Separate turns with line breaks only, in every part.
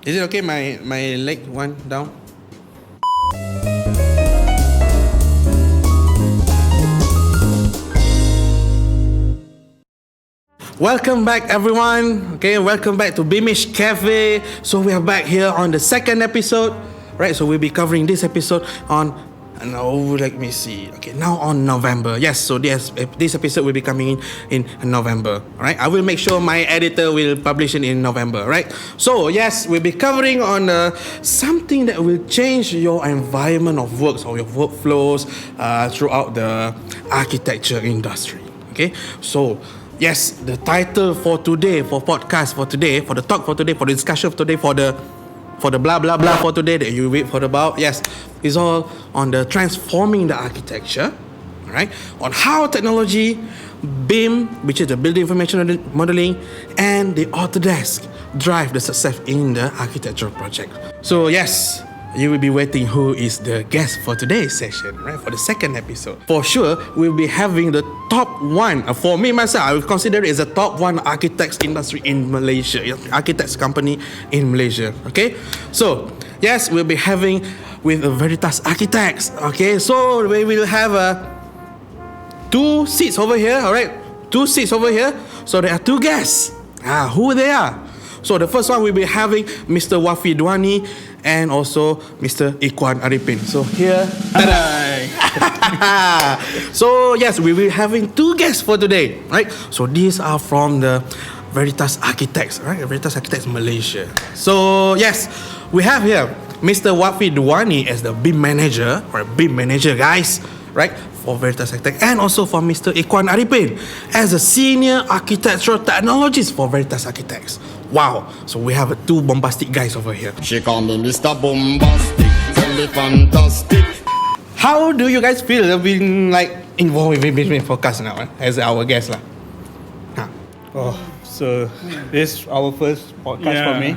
Is it okay? My leg one down. Welcome back, everyone. Okay, welcome back to BIMAGE Cafe. So we are back here on the second episode, right? So we'll be covering this episode on. Let me see. Okay, now on November. Yes, so this episode will be coming in November. All right, I will make sure my editor will publish it in November. Right. So yes, we'll be covering on something that will change your environment of works or your workflows throughout the architecture industry. Okay, so. Yes, the title for today, for podcast for today, for the talk for today, for the discussion for today, for the blah blah blah for today that you wait for about, yes, is all on the transforming the architecture, right? On how technology, BIM, which is the building information modeling, and the Autodesk drive the success in the architectural project. So yes, you will be waiting who is the guest for today's session, right? For the second episode. For sure, we'll be having the top one. For me, myself, I will consider it as a top one architects industry in Malaysia. Architects company in Malaysia, okay? So, yes, we'll be having with the Veritas Architects, okay? So, we will have two seats over here, all right? Two seats over here. So, there are two guests. Who they are? So, the first one we'll be having Mr. Wafi Dwani and also Mr. Ikhwan Arifin. So here, so yes, we will having two guests for today, right? So these are from the Veritas Architects, right? Veritas Architects Malaysia. So yes, we have here Mr. Wafi Dwani as the BIM manager, or BIM manager, guys, right? For Veritas Architects, and also for Mr. Ikhwan Arifin as a senior architectural technologist for Veritas Architects. Wow, so we have two bombastic guys over here.
She call me Mr. Bombastic, tell me fantastic.
How do you guys feel being like involved with BIM Focus now as our guest lah?
So this is our first podcast for me.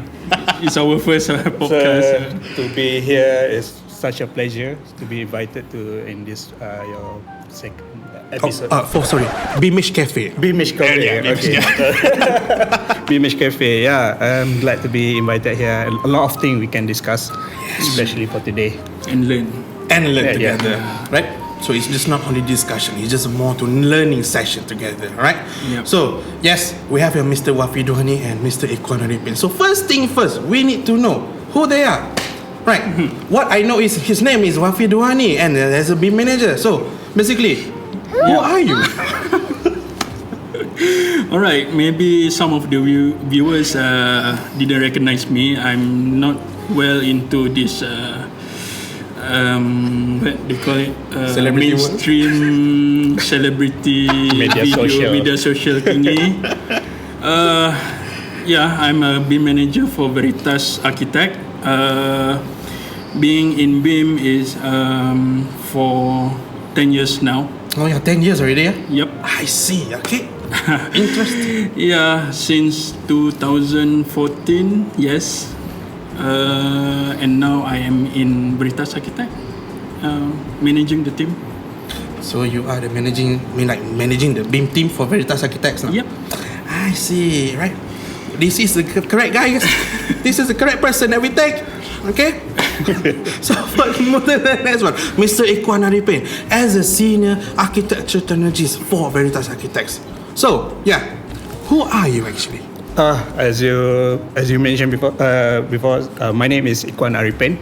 It's our first podcast.
So to be here is such a pleasure to be invited to in this your second episode.
Sorry, BIMAGE Cafe.
BIMAGE Cafe. Okay. BIMAGE Cafe. Yeah, I'm glad to be invited here. A lot of things we can discuss, especially for today.
And learn
Together, right? So it's just not only discussion; it's just more to learning session together, right?
Yep.
So yes, we have here Mr. Wafi Dwani and Mr. Ikhwan Arifin. So first thing first, we need to know who they are. Right. What I know is his name is Wafi Dwani and as a BIM manager. So basically, who are you?
Alright, maybe some of the viewers didn't recognize me. I'm not well into this what do you call it? Mainstream celebrity media social thingy. I'm a BIM manager for Veritas Architect. Being in BIM is for 10 years now.
Oh yeah, 10 years already, yeah?
Yep.
I see, okay. Interesting.
Yeah, since 2014, yes. And now I am in Veritas Architect, managing the team.
So you are the managing the BIM team for Veritas Architects now?
Yep.
I see, right. This is the correct guy, guys. This is the correct person that we take. Okay? So for the next one, Mr. Ikhwan Arifin as a senior architecture technologist for Veritas Architects. So yeah, who are you actually?
As you mentioned before, my name is Ikhwan Arifin.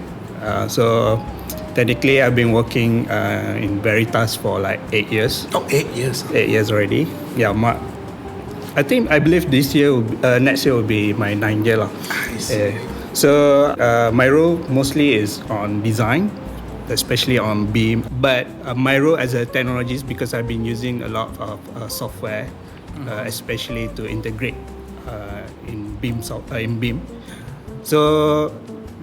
So technically, I've been working in Veritas for like 8 years.
Oh, 8 years.
8 years already. Yeah, I believe this year, next year will be my 9th year lah.
I see.
So my role mostly is on design, especially on BIM. But my role as a technologist, because I've been using a lot of software, especially to integrate in BIM. So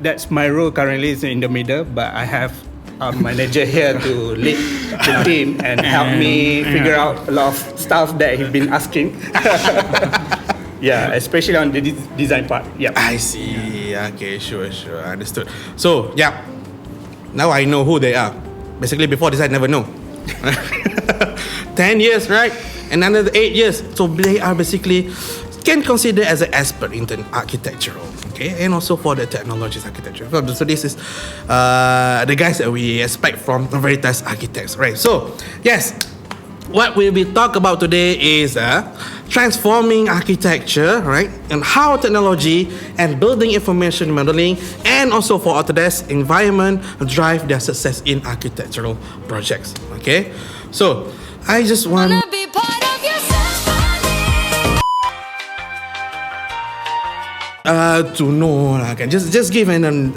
that's my role currently, is in the middle. But I have a manager here to lead the team and help me figure out a lot of stuff that he's been asking. Yeah, especially on the design part. Yeah,
I see. Okay, sure, understood. So yeah, now I know who they are. Basically, before this I never know. 10 years, right? And another 8 years. So they are basically can consider as an expert in the architectural. okay, and also for the technologies architecture. So this is the guys that we expect from Veritas Architects, right? So yes, what we will talk about today is transforming architecture, right? And how technology and building information modeling and also for Autodesk environment drive their success in architectural projects. Okay, so I just want
Be part of your symphony.
to know like, just give an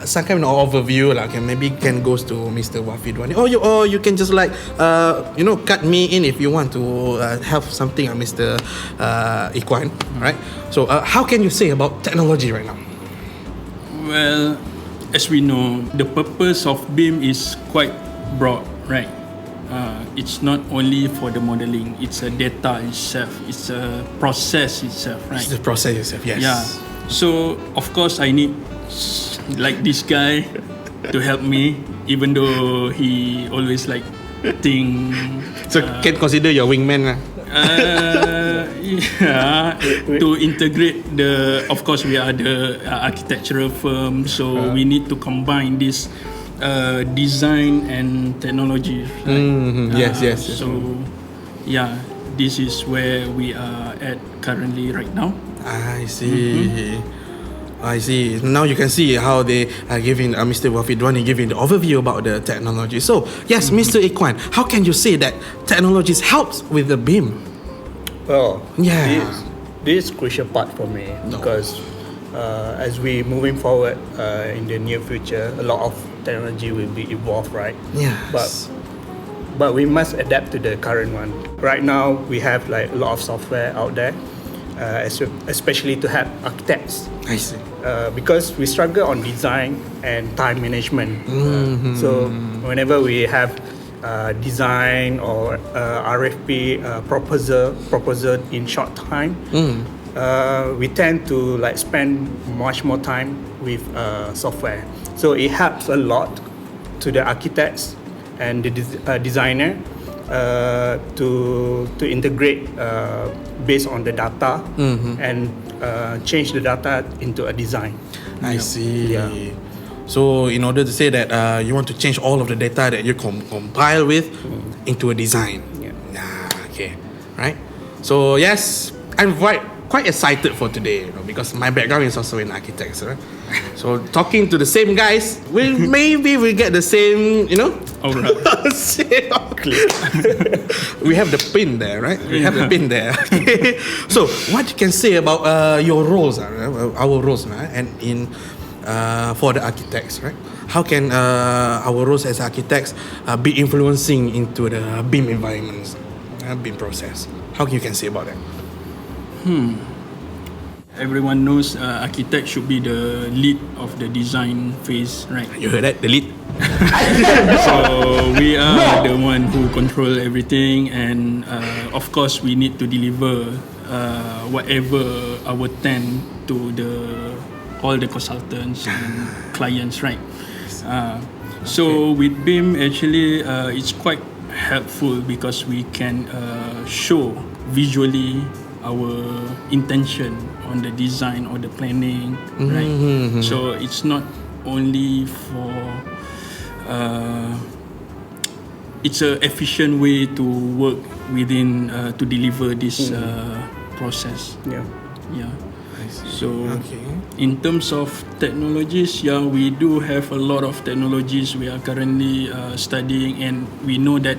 some kind of overview like maybe can goes to Mr. Wafid Wani, or you can just like cut me in if you want to have something on Mr. Ikwan, right? So how can you say about technology right now?
Well, as we know, the purpose of BIM is quite broad, right? It's not only for the modeling, it's a data itself, it's a process itself, right?
It's the process itself, yes.
Yeah. So, of course, I need like this guy to help me, even though he always like think.
So can consider your wingman lah.
Yeah, to integrate of course we are the architectural firm, so we need to combine this design and technology, right?
Yes.
So yeah, this is where we are at currently right now.
I see. I see. Now you can see how they are giving Mr. Wafidwani giving the overview about the technology. So yes, Mr. Ikwan, how can you say that technologies helps with the BIM?
Well,
Yeah.
this is crucial part for me because as we moving forward in the near future, a lot of technology will be evolved, right?
Yes.
But we must adapt to the current one. Right now, we have like a lot of software out there, especially to help architects.
I see.
Because we struggle on design and time management. So whenever we have design or RFP proposal in short time, we tend to like spend much more time with software. So it helps a lot to the architects and the designer to integrate based on the data and change the data into a design.
I see.
Yeah.
So in order to say that you want to change all of the data that you compile with into a design. Okay. Right. So yes, I'm quite excited for today, because my background is also in architecture. So talking to the same guys, maybe we get the same,
Alright.
We have the pin there, right? We have the pin there. Okay. So what you can say about your roles, our roles, right? And in for the architects, right? How can our roles as architects be influencing into the BIM environments, BIM process? How you can say about that?
Everyone knows architect should be the lead of the design phase, right?
You heard that? The lead.
So we are the one who control everything, and of course we need to deliver whatever our tend to all the consultants and clients, right? So with BIM actually it's quite helpful because we can show visually our intention on the design or the planning, right? So it's not only for it's a efficient way to work within to deliver this process. Yeah. So in terms of technologies, we do have a lot of technologies we are currently studying, and we know that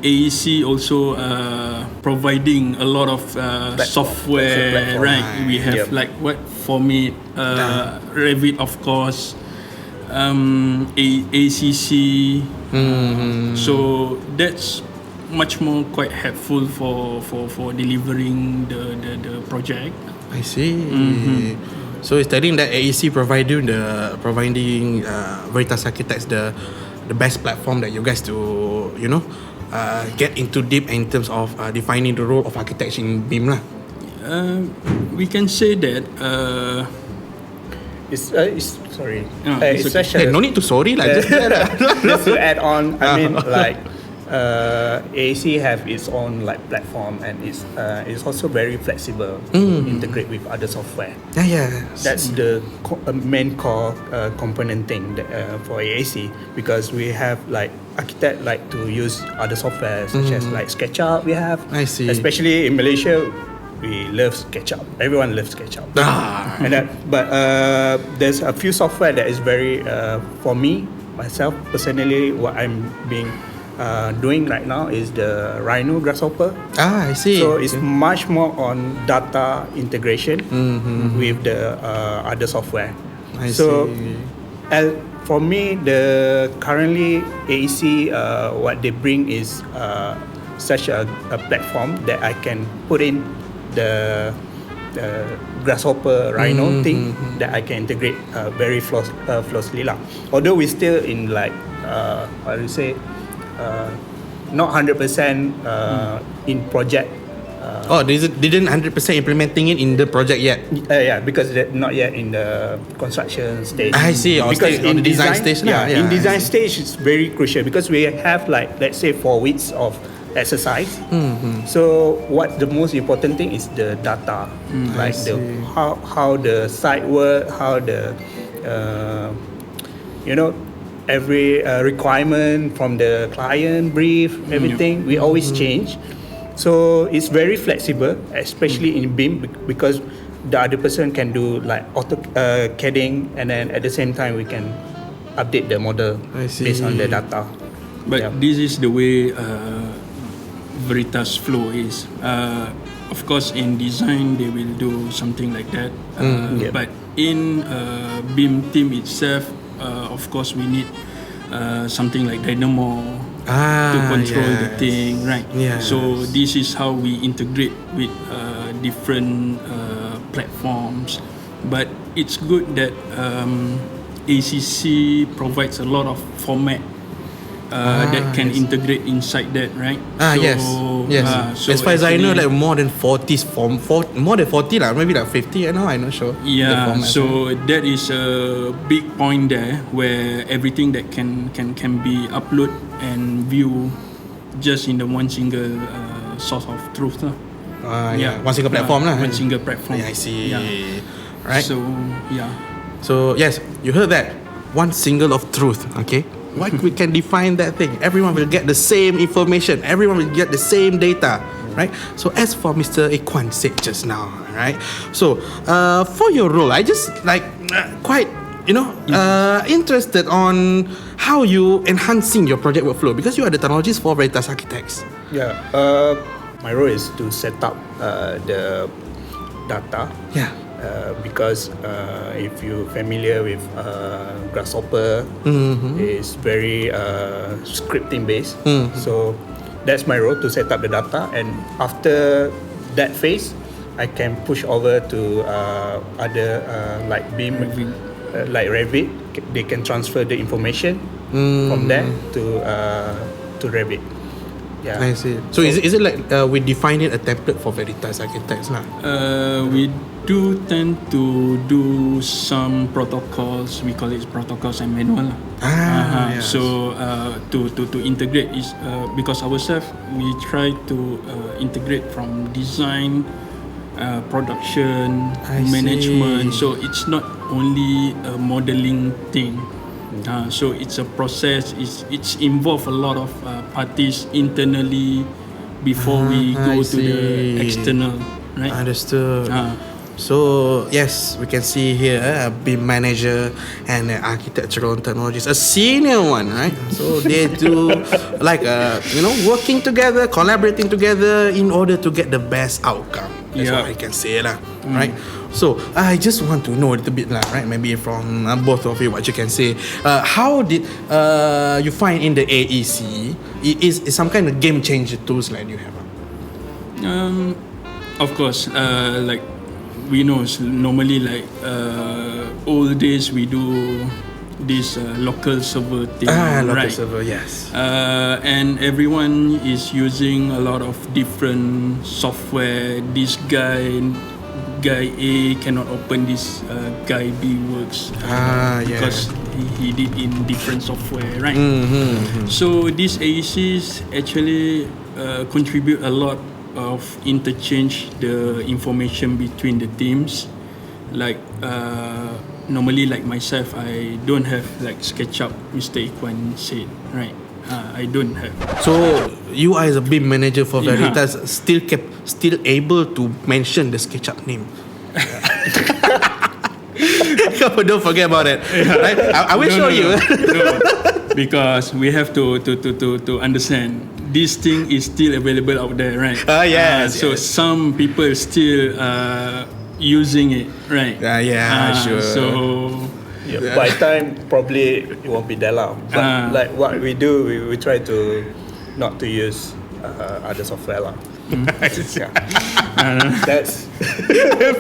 AEC also providing a lot of software, right? We have like Formit, Revit, of course, ACC. So that's much more quite helpful for delivering the project.
I see. So it's telling that AEC providing Veritas Architects the best platform that you guys to get into deep in terms of defining the role of architecture in BIM lah.
We can say that
It's sorry.
It's
It's
okay.
such a,
No need to sorry lah.
just to add on, I mean, like AAC have its own like platform, and it's also very flexible in integrate with other software.
Yeah.
That's the main core component thing that, for AAC, because we have like architect like to use other software such as like SketchUp. We have,
I see.
especially in Malaysia, we love SketchUp. Everyone loves SketchUp. And but there's a few software that is very for me myself personally, what I'm doing right now is the Rhino Grasshopper.
I see.
So it's much more on data integration with the other software.
I
so
see.
For me, the currently AEC what they bring is such a platform that I can put in the Grasshopper Rhino thing that I can integrate very flawlessly lah. Although we still in like how do you say not 100% in project.
Didn't 100% implementing it in the project yet?
Yeah, because they're not yet in the construction stage.
I see.
Because
in the design stage.
in design stage it's very crucial because we have like let's say 4 weeks of exercise. So what the most important thing is the data, like the how the site work, how the every requirement from the client brief, everything we always change. So it's very flexible, especially in BIM because the other person can do like auto CADing, and then at the same time we can update the model based on the data.
But this is the way Veritas flow is. Of course, in design they will do something like that. But in BIM team itself, of course we need something like Dynamo to control the thing, right? So this is how we integrate with different platforms. But it's good that ACC provides a lot of format that can integrate inside that, right?
Yes.
So
as far as I know, like more than 40 lah, maybe like 50. I'm not sure.
Yeah. So that is a big point there, where everything that can be upload and view just in the one single source of truth lah.
One single platform lah.
One single platform.
I see.
Yeah.
Right.
So
So yes, you heard that. One single of truth. Okay. We can define that thing. Everyone will get the same information. Everyone will get the same data, right? So as for Mr. Ikwan said just now, right? So for your role, I just like quite interested on how you enhancing your project workflow because you are the technologist for Veritas Architects.
Yeah. My role is to set up the data.
Yeah.
Because if you're familiar with Grasshopper, it's very scripting based. So that's my role, to set up the data, and after that phase, I can push over to other like BIM, like Revit. They can transfer the information from there to Revit. Yeah.
I see. So is it like we define it a template for Veritas Architects lah?
We do tend to do some protocols. We call it protocols and manual.
Yes.
So to integrate is because ourselves we try to integrate from design, production, management. So it's not only a modeling thing. So it's a process. It's involve a lot of parties internally before we go to the external. Right.
Understood. So yes, we can see here a BIM manager and an architectural technologist, a senior one, right? So they do like working together, collaborating together in order to get the best outcome. That's what I can say lah, right? So I just want to know a little bit lah, right? Maybe from both of you, what you can say. How did you find in the AEC is some kind of game changer tools like you have?
Of course, like we know normally like old days we do this local server thing,
local
right?
server, yes.
And everyone is using a lot of different software. This guy A cannot open this guy B works because he did in different software, right? So these AECs actually contribute a lot of interchange the information between the teams. Like normally, like myself, I don't have like SketchUp. Mr. Ikwan said, right? I don't have.
So you as a BIM manager for
Yeah.
Veritas still able to mention the SketchUp name. Don't forget about it. Right? I will show you.
No, because we have to understand this thing is still available out there, right?
Yes,
So
yes.
some people still using it, right?
Sure.
So
Yeah, by time probably it won't be that long. But like what we do, we try to not to use other software lah. Yeah. That's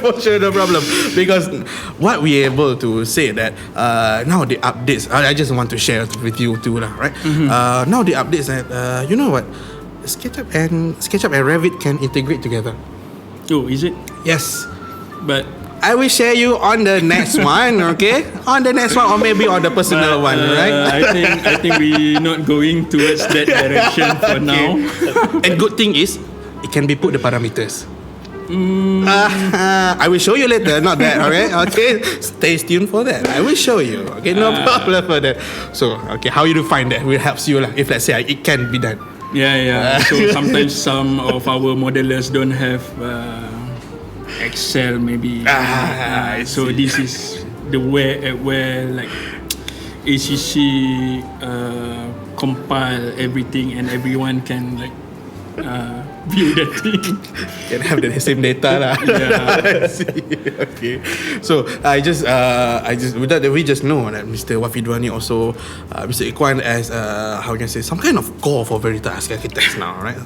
For sure, no problem. Because what we able to say that now the updates, I just want to share with you too, lah, right? Now the updates that you know what, SketchUp and Revit can integrate together.
oh, is it?
Yes,
But
I will share you on the next one. Okay, on the next one, or maybe on the personal one, right?
I think we not going towards that direction for now.
And good thing is, it can be put the parameters. I will show you later, not that, alright? Okay, stay tuned for that. I will show you. Okay, no problem for that. So, okay, how you define that will helps you lah. If let's say it can be done.
Yeah. So sometimes some of our modelers don't have Excel, maybe.
I
So
see.
this is the where like ACC compile everything and everyone can like view the thing.
Can have the same data lah.
Yeah.
I see. Okay. So I just without that we just know that Mr. Wafidwani also Mr. Ikwan as how can I say, some kind of core for Veritas Architects now, right?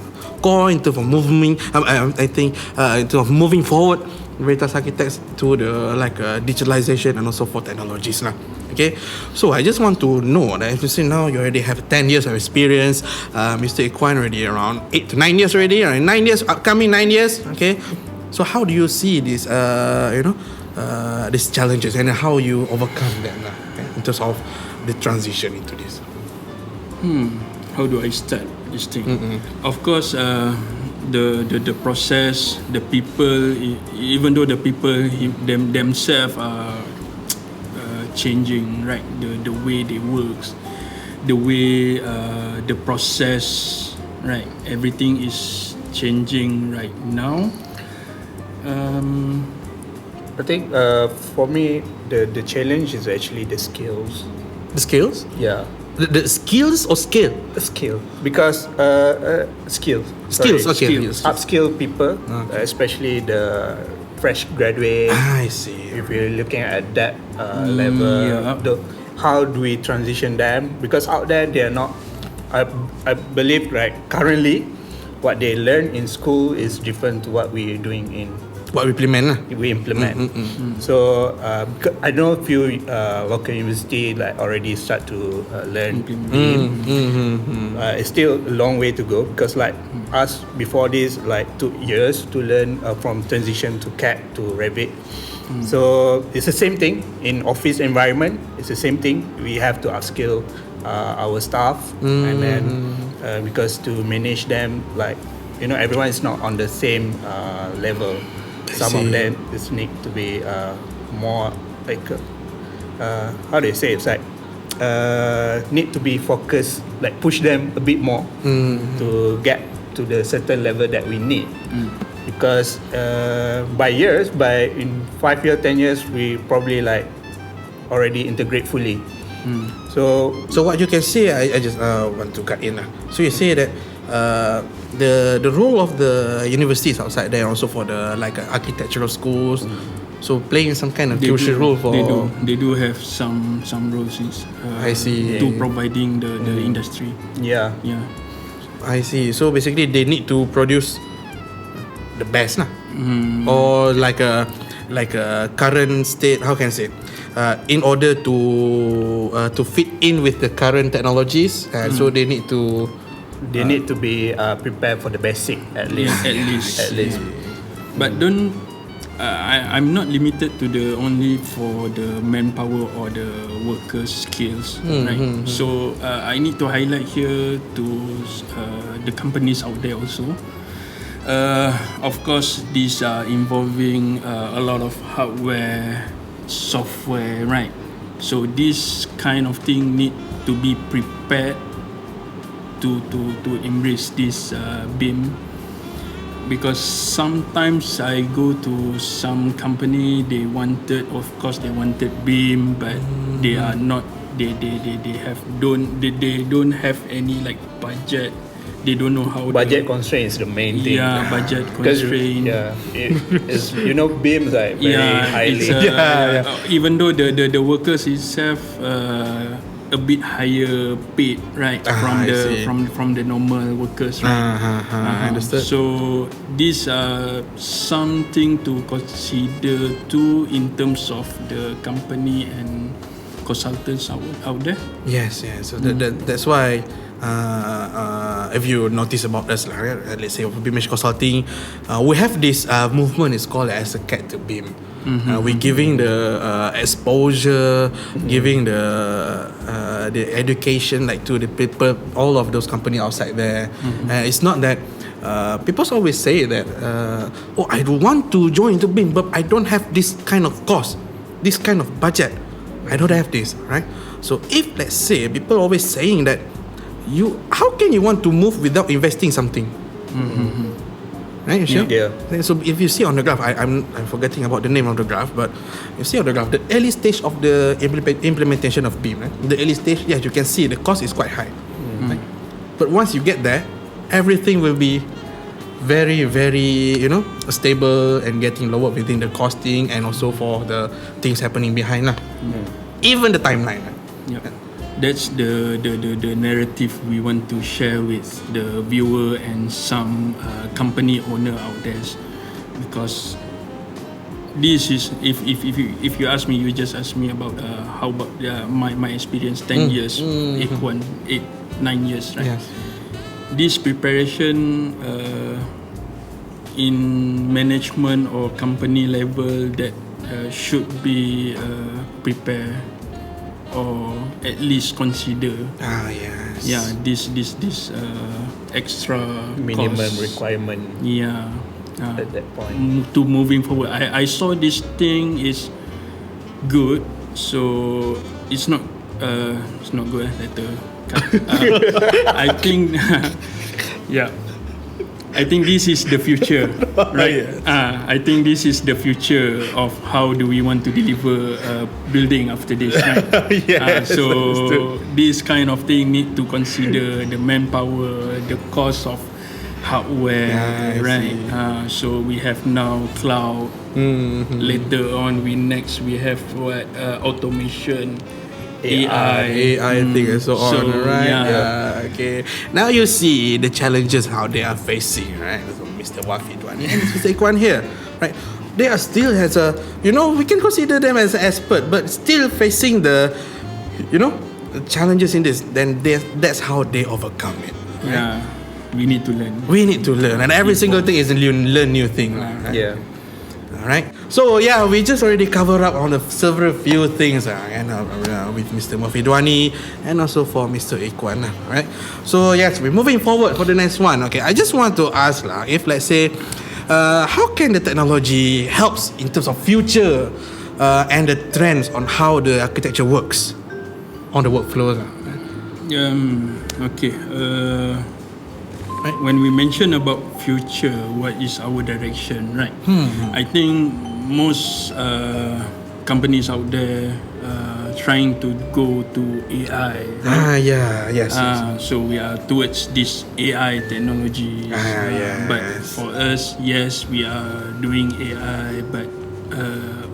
Core in terms of moving. I think in terms of moving forward Veritas Architects to the like digitalization and also for technologies now. Okay, so I just want to know that if you say now you already have 10 years of experience, Mr. Ikwan already around 8 to 9 years already, or 9 years, upcoming 9 years. Okay, so how do you see this, these challenges and how you overcome them in terms of the transition into this?
How do I start this thing? Of course, the process, the people, even though the people themselves are changing, right? The way they works, the way the process, right? Everything is changing right now.
I think for me the challenge is actually the skills.
The skills?
Yeah.
The skills or scale?
The skill because skills.
Skills, okay.
skills.
Upskill people, especially the fresh graduate.
I see.
If we're looking at that level,
yeah.
how do we transition them? Because out there they are not. I believe right currently, what they learn in school is different to what we are doing in.
What we implement lah.
We implement. So I know a few local university like already start to learn. It's still a long way to go because like us before this like took years to learn from transition to CAD to Revit. So it's the same thing in office environment. It's the same thing. We have to upskill our staff and then because to manage them like everyone is not on the same level. Some of them just need to be more like how do you say, it's like need to be focused, like push them a bit more to get to the certain level that we need. Because in 5 years, 10 years, we probably like already integrate fully. So
what you can say, I just want to cut in. So you say that the role of the universities outside there also for the like architectural schools, so playing some kind of crucial role for.
They do have some roles
I see.
to providing the industry.
yeah,
I see. So basically they need to produce the best lah. Or like a current state, how can I say, in order to fit in with the current technologies, so they need to
be prepared for the basic at least.
At least.
At least.
But don't. I'm not limited to the only for the manpower or the workers' skills, right? So I need to highlight here to the companies out there also. Of course, these are involving a lot of hardware, software, right? So this kind of thing need to be prepared to embrace this BIM, because sometimes I go to some company, they wanted BIM, but they are not, they don't have any like budget. They don't know how
Budget constraint is the main thing.
Yeah, budget
'Cause,
constraint.
Yeah, it's, beams are very highly.
It's, even though the workers itself a bit higher paid, right,
I see.
from the normal workers, right.
Understood.
So these are something to consider too in terms of the company and consultants out there.
Yes. So that's why. If you notice about us, right, let's say BIMAGE Consulting, we have this movement. It's called as a CAD to BIM. We're giving the exposure, giving the education like to the people, all of those companies outside there. It's not that people always say that I don't want to join into BIM, but I don't have this kind of cost, this kind of budget. I don't have this, right? So if let's say people always saying that, how can you want to move without investing something? Right, you sure?
Yeah.
So if you see on the graph, I'm forgetting about the name of the graph, but you see on the graph the early stage of the implementation of BIM. Right? The early stage, yes, you can see the cost is quite high. Right? But once you get there, everything will be very, very stable and getting lower within the costing and also for the things happening behind lah. Even the timeline. Right?
Yeah. That's the narrative we want to share with the viewer and some company owner out there, because this is if you ask me, you just ask me about how about my experience 10 years, 8-9 years, right?
Yes.
This preparation in management or company level that should be prepared, or at least consider.
Yes.
Yeah, this extra
Minimum
cost.
requirement
Yeah.
at that point.
To moving forward, I saw this thing is good, so it's not good. Later, I think yeah. I think this is the future, right? I think this is the future of how do we want to deliver building after this, right?
Yes,
so
understood.
this kind of thing need to consider the manpower, the cost of hardware,
I
right? So we have now cloud. Later on, we have what automation.
AI thing and so on, right?
Yeah.
Okay. Now you see the challenges how they are facing, right? So Mr. Wafid one and Mr. Ikwan here, right? They are still has we can consider them as an expert, but still facing the challenges in this. Then that's how they overcome it. Right?
Yeah, we need to learn.
We need to learn, and every single thing is learn new thing, right?
Yeah.
Alright, so yeah, we just already covered up on the several few things with Mr. Mafidwani and also for Mr. Ikwan. Right, so yes, we're moving forward for the next one. Okay, I just want to ask if let's say, how can the technology helps in terms of future and the trends on how the architecture works on the workflows?
Okay. When we mention about future, what is our direction, right? I think most companies out there trying to go to AI. Right?
Yes.
So we are towards this AI technology. But
yes.
for us, yes, we are doing AI, but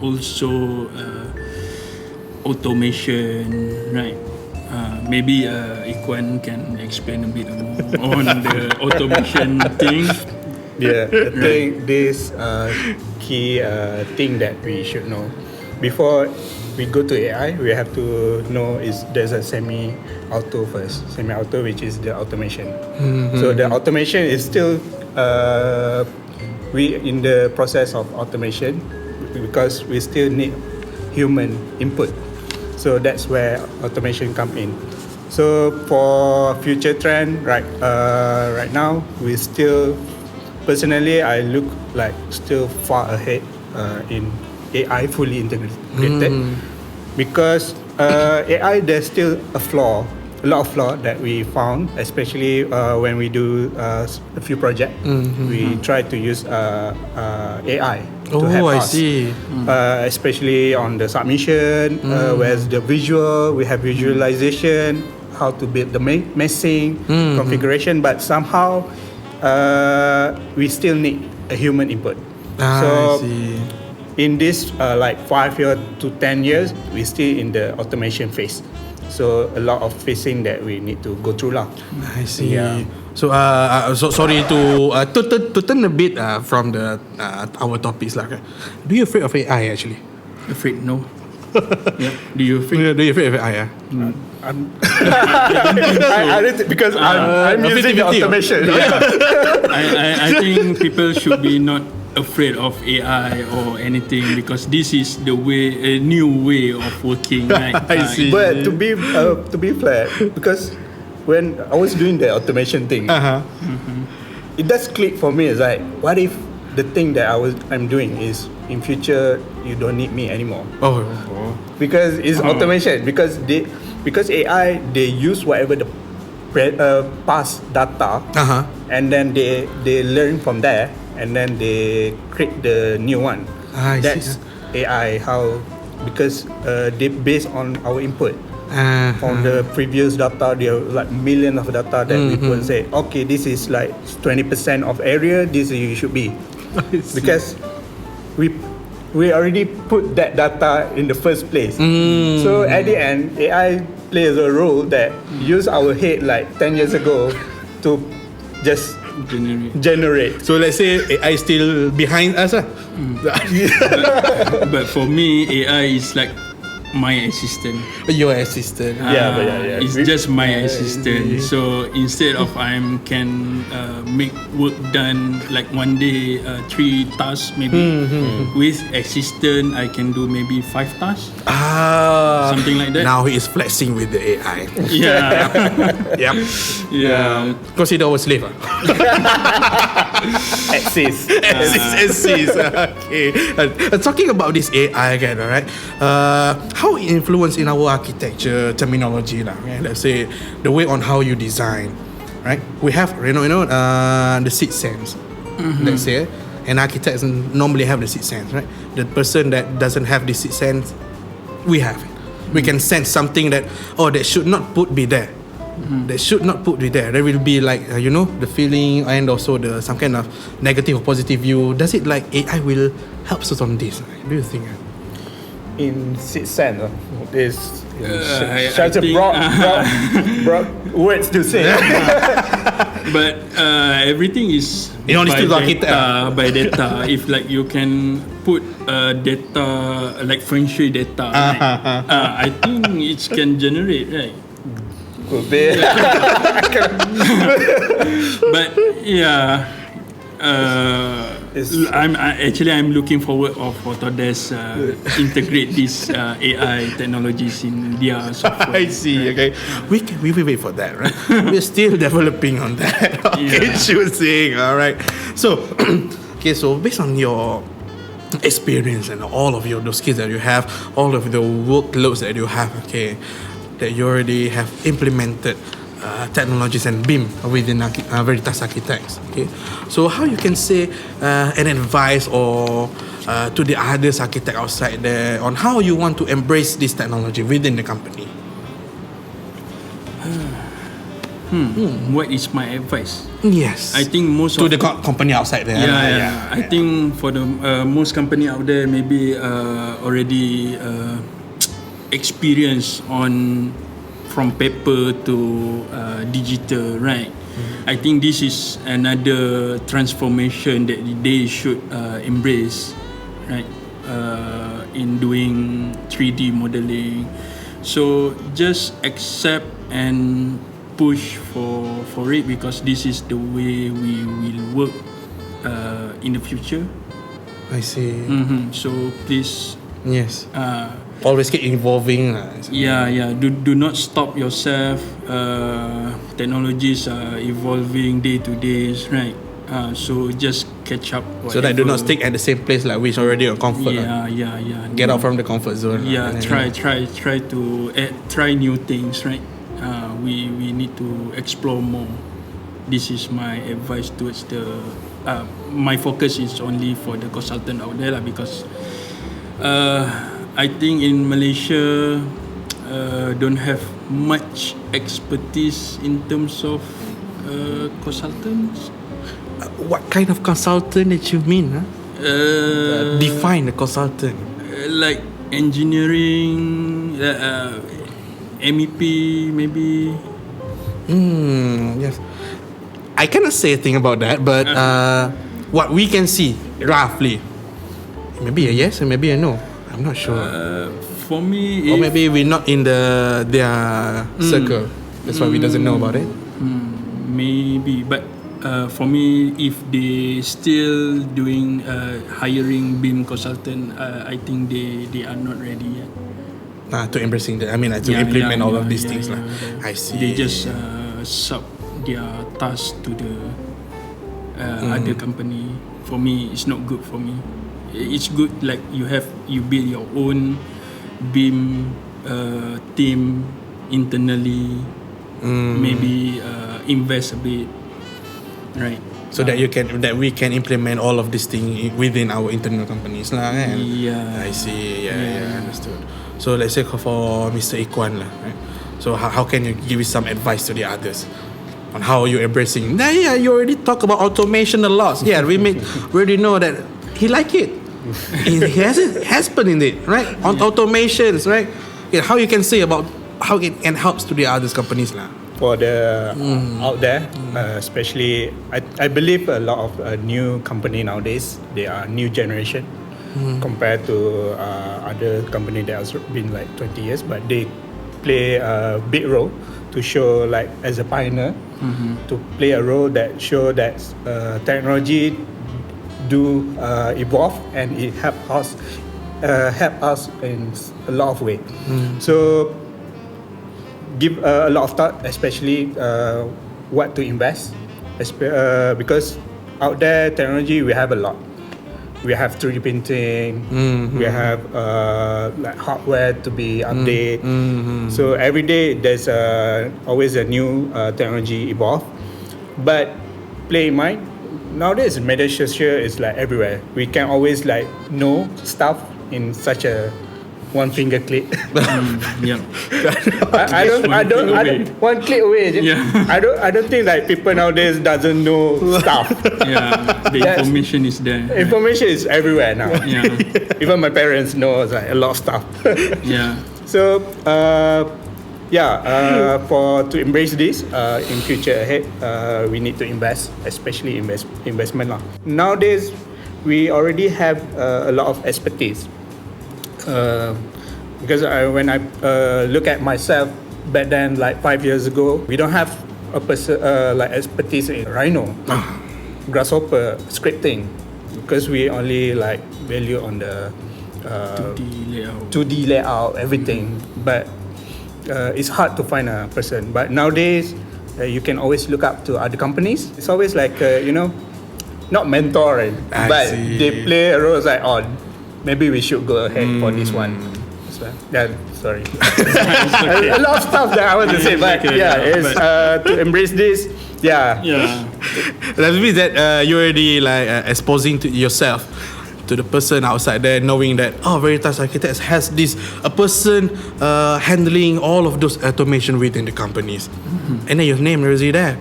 also automation, right? Maybe Ikwan can explain a bit more on the automation thing.
Yeah, I think this key thing that we should know before we go to AI, we have to know there's a semi-auto first. Semi-auto, which is the automation. So the automation is still we in the process of automation because we still need human input. So that's where automation come in. So for future trend, right now we still personally, I look like still far ahead in AI fully integrated because AI there's still a lot of flaw that we found, especially when we do a few projects. We try to use AI to help
I
us.
see.
Especially on the submission, whereas the visual, we have visualization, how to build the messing, configuration, but somehow we still need a human input.
I see.
In this like 5 years to 10 years, we still in the automation phase. So a lot of phasing that we need to go through lah.
I see.
Yeah.
So, so sorry to turn a bit from the our topics lah. Okay? Do you afraid of AI actually?
Afraid? No. Yeah. Do you afraid?
Do you afraid of AI?
I don't think, because I'm using the
50-50.
automation.
I think people should be not afraid of AI or anything because this is the way, a new way of working. Right?
I see.
But to be fair, because when I was doing the automation thing, it does click for me. It's like, what if the thing that I'm doing is in future you don't need me anymore? Because it's automation. Because AI they use whatever the past data, and then they learn from there, and then they create the new one. That's AI. How? Because they based on our input. From the previous data, there are like millions of data that people say, okay, this is like 20% of area, this you should be. Because we already put that data in the first place. So at the end, AI plays a role that use our head like 10 years ago to just generate.
So let's say AI is still behind us.
But for me, AI is like my assistant.
Your assistant.
It's just my assistant. So instead of I can make work done like one day 3 tasks maybe, with assistant I can do maybe 5 tasks. Something like that.
Now he is flexing with the AI.
Yeah.
Yep.
Yeah.
Consider our slave.
Axis.
Assist. Okay. Talking about this AI again, alright. How it influence in our architecture terminology lah. Okay? Let's say the way on how you design, right? We have the sixth sense. Let's say an architect normally have the sixth sense, right? The person that doesn't have the sixth sense, we have it. We can sense something that that should not be there. That should not be there. There will be like the feeling and also some kind of negative or positive view. Does it like AI will help us on this? Do you think?
In sixth sense, is
I
such a
think,
broad words to say.
But everything is
Still
by data. If like you can put data like feng shui data, I think it can generate, right?
Could be.
But yeah, I'm looking forward of Autodesk integrate these AI technologies in their software.
I see. Okay, we wait for that, right? We're still developing on that. Okay, choosing. All right. So, so based on your experience and all of those skills that you have, all of the workloads that you have, okay, that you already have implemented technologies and BIM within Veritas Architects. Okay, so how you can say an advice or to the others architect outside there on how you want to embrace this technology within the company?
What is my advice?
Yes,
I think most
to
of
the company outside there.
I think for the most company out there maybe already experience on from paper to digital, right? I think this is another transformation that they should embrace, right? In doing 3D modeling. So just accept and push for it because this is the way we will work in the future.
I see.
So please,
Yes. Always keep evolving.
Do not stop yourself. Technologies are evolving day to day, right? So just catch up.
So that do not
whatever.
stick at the same place like which already a comfort.
Yeah.
Get out from the comfort zone.
Yeah,
And then,
try to try new things, right? We need to explore more. This is my advice towards the. My focus is only for the consultant out there lah, because I think in Malaysia don't have much expertise in terms of consultants.
What kind of consultant did you mean? Huh? Define the consultant.
Like engineering, MEP maybe.
Yes. I cannot say a thing about that, but what we can see roughly, maybe a yes or maybe a no. I'm not sure.
For me,
Or maybe we're not in their circle. That's why we doesn't know about it.
maybe, but for me, if they still doing hiring BIM consultant, I think they are not ready yet.
To embracing that. I mean, to implement all of these things. Lah. I see.
They just sub their task to the other company. For me, it's not good for me. It's good like you build your own BIM team internally. Maybe invest a bit, right?
So that we can implement all of these things within our internal companies lah, kan?
Yeah.
I see. Yeah, understood. So let's say for Mr. Ikwan lah, right? So how can you give some advice to the others on how you're embracing? Yeah, you already talk about automation a lot. Yeah, we already know that he like it. He has put in it, right? On automations, right? Yeah, how you can say about how it can helps to the other companies lah.
For the out there, especially I believe a lot of new company nowadays, they are new generation compared to other company that has been like 20 years, but they play a big role to show like as a pioneer, to play a role that show that technology do evolve and it help us in a lot of way. So give a lot of thought, especially what to invest, because out there technology we have a lot. We have 3D printing, we have like hardware to be updated. So every day there's always a new technology evolve. But play in mind, nowadays media social is like everywhere. We can always like know stuff in such a one finger click.
Yeah.
I don't one click away.
Yeah.
I don't think like people nowadays doesn't know stuff.
Yeah. The information is there.
Information is everywhere now.
Yeah.
Even my parents know like a lot of stuff.
Yeah.
So for to embrace this in future ahead, we need to invest, especially investment lah. Nowadays, we already have a lot of expertise. Because when I look at myself back then, like 5 years ago, we don't have a person like expertise in Rhino, Grasshopper, scripting, because we only like value on the 2D layout, everything. But it's hard to find a person. But nowadays, you can always look up to other companies. It's always like not mentoring, but they play a role like maybe we should go ahead for this one. So, yeah, sorry. A lot of stuff that I want to say, but to embrace this,
That means that you already like exposing to yourself to the person outside there, knowing that Veritas Architects has a person handling all of those automation within the companies, and then your name is there.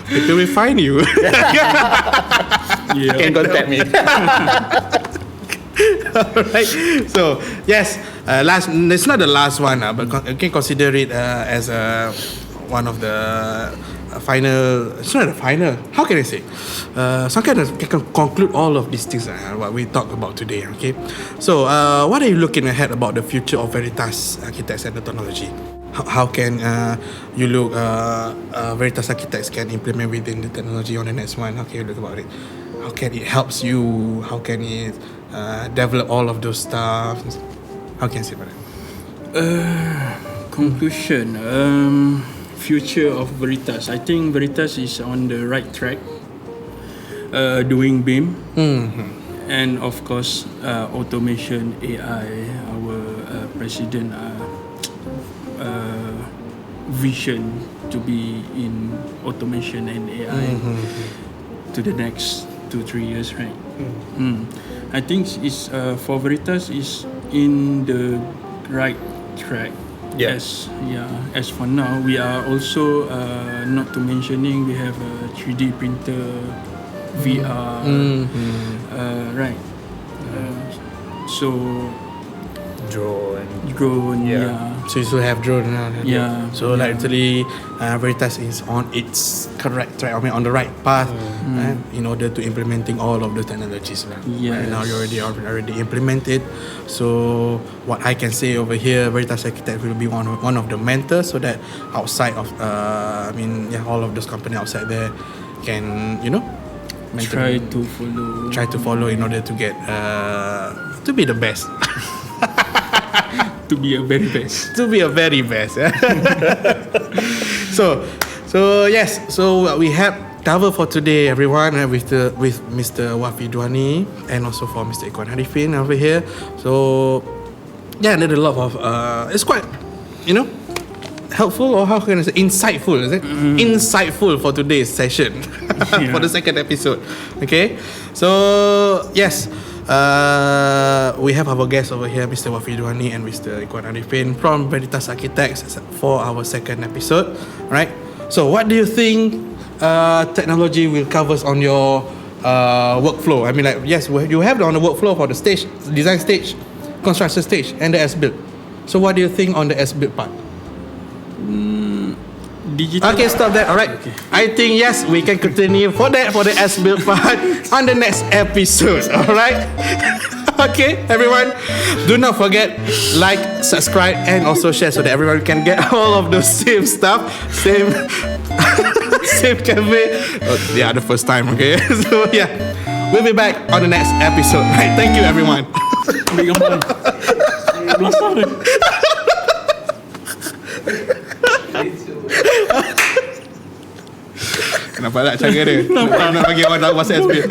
People will find you.
you can contact me.
Alright. So yes, it's not the last one, but you can consider it as one of the final. It's not a final. How can I say? Some kind of can conclude all of these things what we talked about today. Okay. So what are you looking ahead about the future of Veritas Architects and Technology? How can you look Veritas Architects can implement within the technology on the next one? How can you look about it? How can it helps you? How can it develop all of those stuff? How can you say about it?
Conclusion. future of Veritas. I think Veritas is on the right track, doing BIM, and of course automation, AI. Our president vision to be in automation and AI to the next 2-3 years, right? I think it's for Veritas is in the right track.
Yeah.
As for now, we are also not to mentioning we have a 3D printer, VR, right? So drone,
So you still have drone now.
Yeah,
So like literally, Veritas is on its correct track. I mean, on the right path, in order to implementing all of the technologies. Right now, you already implemented. So what I can say over here, Veritas Architect will be one of the mentors, so that outside of, all of those companies outside there can
try to follow
in order to get to be the best.
to be a very best.
To be a very best. So yes. So what we have covered for today, everyone, with Mr. Wafi Dwani and also for Mr. Ikwan Harifin over here. So yeah, there's a lot of it's quite helpful, or how can I say, insightful, is it? Insightful for today's session. For the second episode. Okay. So yes, we have our guests over here, Mr. Wafi Dwani and Mr. Ikwan Arifin from Veritas Architects for our second episode, right? So what do you think technology will cover on your workflow? I mean, like, yes, you have it on the workflow for the stage, design stage, construction stage, and the as-built. So what do you think on the as-built part?
Digital.
Okay, stop that. Alright.
Okay.
I think yes, we can continue for the as-built part on the next episode. Alright. Okay, everyone. Do not forget, like, subscribe, and also share so that everyone can get all of those same stuff, same cafe. The first time. Okay. So yeah, we'll be back on the next episode. Right. Thank you, everyone. Nampak tak cara dia? Nak bagi orang tahu pasal SB.